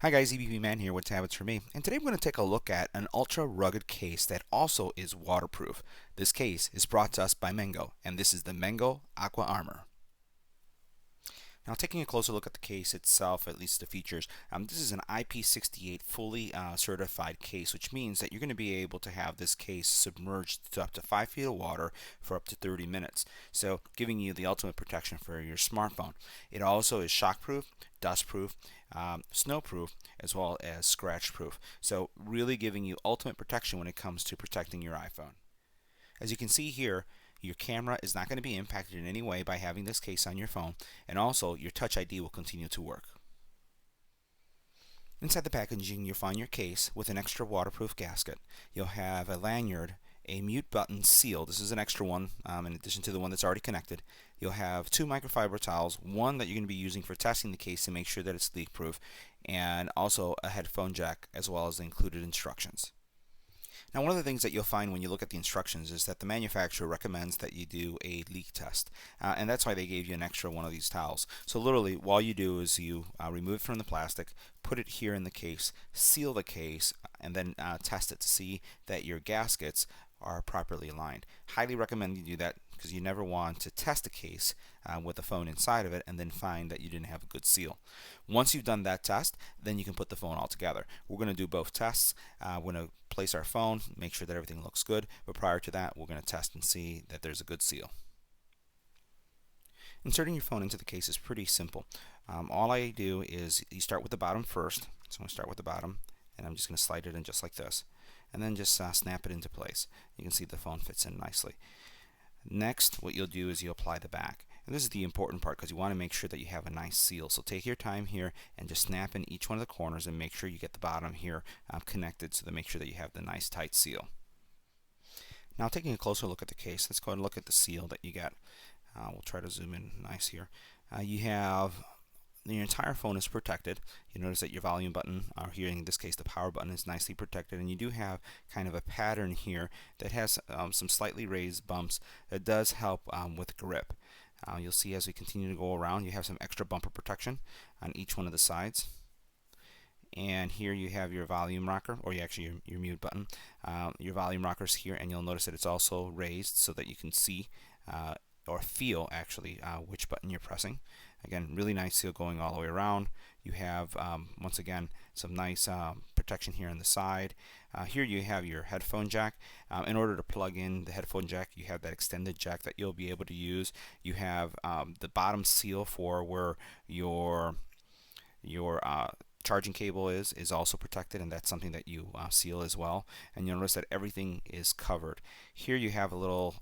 Hi guys, EBPMAN here with Tablets for Me, and today I'm going to take a look at an ultra rugged case that also is waterproof. This case is brought to us by Mengo, and this is the Mengo Aqua Armor. Now, taking a closer look at the case itself, at least the features, this is an IP68 fully certified case, which means that you're going to be able to have this case submerged to up to 5 feet of water for up to 30 minutes. So, giving you the ultimate protection for your smartphone. It also is shockproof, dustproof, snowproof, as well as scratch-proof. So, really giving you ultimate protection when it comes to protecting your iPhone. As you can see here, your camera is not going to be impacted in any way by having this case on your phone, and also your Touch ID will continue to work. Inside the packaging, you'll find your case with an extra waterproof gasket. You'll have a lanyard, a mute button seal. This is an extra one in addition to the one that's already connected. You'll have 2 microfiber towels, one that you're going to be using for testing the case to make sure that it's leak proof, and also a headphone jack as well as the included instructions. Now, one of the things that you'll find when you look at the instructions is that the manufacturer recommends that you do a leak test, and that's why they gave you an extra one of these towels. So literally, all you do is you remove it from the plastic, put it here in the case, seal the case, and then test it to see that your gaskets are properly aligned. Highly recommend you do that because you never want to test a case with a phone inside of it and then find that you didn't have a good seal. Once you've done that test, then you can put the phone all together. We're going to do both tests. We're going to place our phone, make sure that everything looks good, but prior to that, we're going to test and see that there's a good seal. Inserting your phone into the case is pretty simple. All I do is you start with the bottom first. So I'm going to start with the bottom, and I'm just going to slide it in just like this, and then just snap it into place. You can see the phone fits in nicely. Next, what you'll do is you apply the back. And this is the important part because you want to make sure that you have a nice seal. So take your time here and just snap in each one of the corners and make sure you get the bottom here connected so that make sure that you have the nice tight seal. Now, taking a closer look at the case, let's go ahead and look at the seal that you get. We'll try to zoom in nice here. You have your entire phone is protected. You notice that your volume button, or here in this case the power button, is nicely protected, and you do have kind of a pattern here that has some slightly raised bumps that does help with grip. You'll see as we continue to go around, you have some extra bumper protection on each one of the sides. And here you have your volume rocker, or actually your mute button. Your volume rockers here, and you'll notice that it's also raised so that you can see or feel actually which button you're pressing. Again, really nice seal going all the way around. You have, once again, some nice protection here on the side. Here you have your headphone jack. In order to plug in the headphone jack, you have that extended jack that you'll be able to use. You have the bottom seal for where your charging cable is also protected, and that's something that you seal as well. And you'll notice that everything is covered. Here you have a little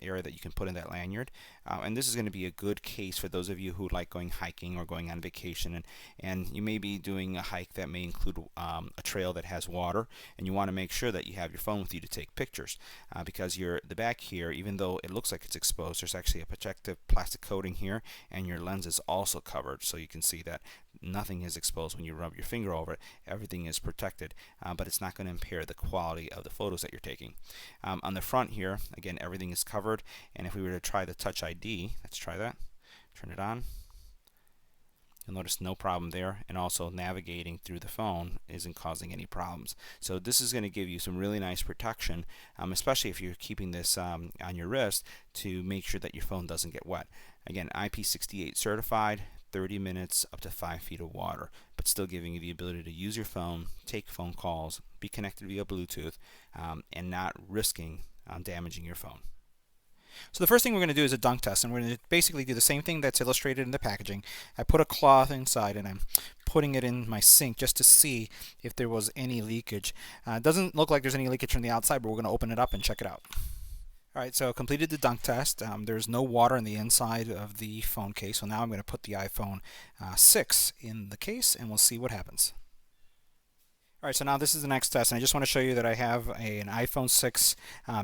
area that you can put in that lanyard, and this is going to be a good case for those of you who like going hiking or going on vacation, and you may be doing a hike that may include a trail that has water, and you want to make sure that you have your phone with you to take pictures because the back here, even though it looks like it's exposed, there's actually a protective plastic coating here, and your lens is also covered, so you can see that nothing is exposed when you rub your finger over it. Everything is protected, but it's not going to impair the quality of the photos that you're taking. On the front here, again, everything is covered, and if we were to try the Touch ID, let's try that. Turn it on. You'll notice no problem there, and also navigating through the phone isn't causing any problems. So this is going to give you some really nice protection, especially if you're keeping this on your wrist to make sure that your phone doesn't get wet. Again, IP68 certified, 30 minutes up to 5 feet of water, but still giving you the ability to use your phone, take phone calls, be connected via Bluetooth, and not risking damaging your phone. So the first thing we're going to do is a dunk test, and we're going to basically do the same thing that's illustrated in the packaging. I put a cloth inside, and I'm putting it in my sink just to see if there was any leakage. It doesn't look like there's any leakage from the outside, but we're going to open it up and check it out. Alright, so completed the dunk test. There's no water in the inside of the phone case, so now I'm going to put the iPhone 6 in the case, and we'll see what happens. Alright, so now this is the next test, and I just want to show you that I have an iPhone 6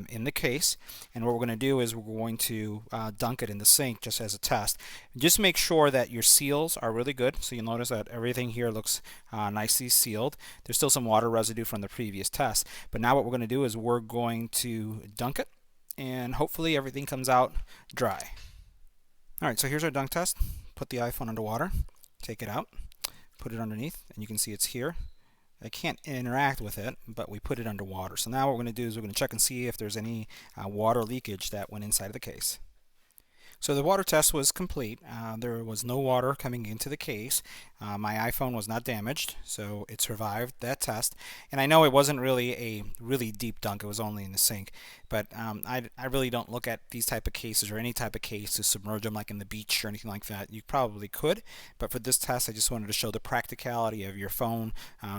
in the case, and what we're going to do is we're going to dunk it in the sink just as a test. Just make sure that your seals are really good, so you'll notice that everything here looks nicely sealed. There's still some water residue from the previous test, but now what we're going to do is we're going to dunk it, and hopefully everything comes out dry. Alright, so here's our dunk test. Put the iPhone underwater, take it out, put it underneath, and you can see it's here. I can't interact with it, but we put it underwater. So now what we're going to do is we're going to check and see if there's any water leakage that went inside of the case. So the water test was complete. There was no water coming into the case. My iPhone was not damaged, so it survived that test. And I know it wasn't really a really deep dunk, it was only in the sink. But I really don't look at these type of cases or any type of case to submerge them like in the beach or anything like that. You probably could, but for this test I just wanted to show the practicality of your phone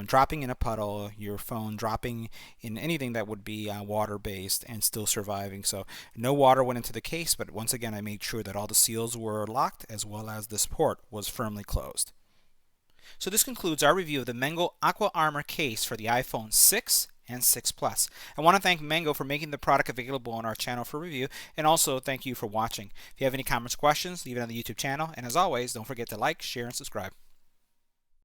dropping in a puddle, your phone dropping in anything that would be water based and still surviving. So no water went into the case, but once again I made sure that all the seals were locked as well as this port was firmly closed. So this concludes our review of the Mengo Aqua Armor case for the iPhone 6 and 6 Plus. I want to thank Mengo for making the product available on our channel for review, and also thank you for watching. If you have any comments or questions, leave it on the YouTube channel, and as always, don't forget to like, share, and subscribe.